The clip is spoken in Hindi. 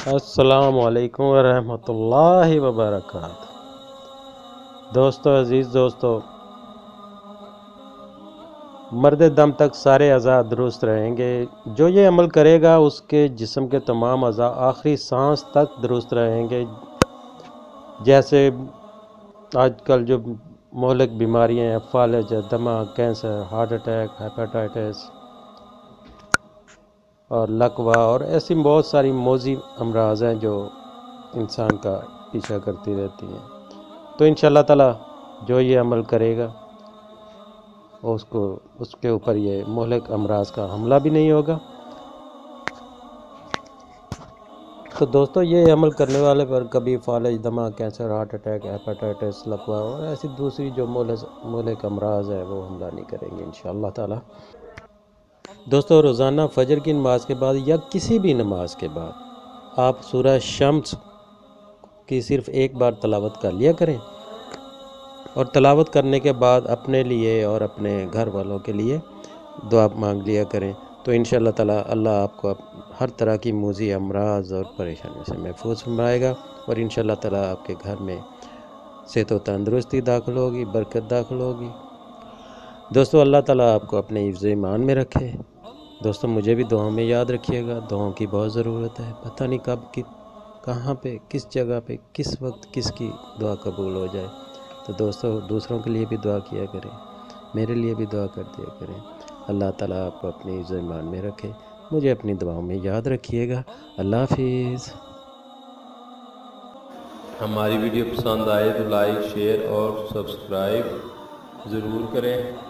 अस्सलामु अलैकुम वरहमतुल्लाहि वबरकातुहू। दोस्तों, अज़ीज़ दोस्तों, मर्द दम तक सारे अज़ा दुरुस्त रहेंगे। जो ये अमल करेगा उसके जिस्म के तमाम अज़ा आखिरी सांस तक दुरुस्त रहेंगे। जैसे आजकल जो मोहलिक बीमारियाँ हैं, फालज, दमा, कैंसर, हार्ट अटैक, हेपेटाइटिस और लकवा और ऐसी बहुत सारी मौजी अमराज हैं जो इंसान का पीछा करती रहती हैं। तो इंशाअल्लाह ताला जो ये अमल करेगा उसको उसके ऊपर ये मोहलिक अमराज का हमला भी नहीं होगा। तो दोस्तों, ये अमल करने वाले पर कभी फालज, दमा, कैंसर, हार्ट अटैक, हेपेटाइटिस, लकवा और ऐसी दूसरी जो मोहलिक अमराज है वो हमला नहीं करेंगे इंशाअल्लाह ताला। दोस्तों, रोज़ाना फजर की नमाज के बाद या किसी भी नमाज के बाद आप सूरह शम्स की सिर्फ़ एक बार तलावत कर लिया करें और तलावत करने के बाद अपने लिए और अपने घर वालों के लिए दुआ मांग लिया करें। तो इंशाअल्लाह ताला अल्लाह आपको हर तरह की मूजी अमराज और परेशानियों से महफूज फरमाएगा और इंशाअल्लाह ताला आपके घर में सेहत व तंदुरुस्ती दाखिल होगी, बरकत दाखिल होगी। दोस्तों, अल्लाह ताला आपको अपने हिफ्ज़ ईमान में रखे। दोस्तों, मुझे भी दुआओं में याद रखिएगा। दुआओं की बहुत ज़रूरत है। पता नहीं कब कि कहाँ पे, किस जगह पे, किस वक्त किसकी दुआ कबूल हो जाए। तो दोस्तों, दूसरों के लिए भी दुआ किया करें, मेरे लिए भी दुआ कर दिया करें। अल्लाह ताला आपको अपनी हिफ्ज़ ईमान में रखे। मुझे अपनी दुआओं में याद रखिएगा। अल्लाह हाफिज़। हमारी वीडियो पसंद आए तो लाइक, शेयर और सब्सक्राइब ज़रूर करें।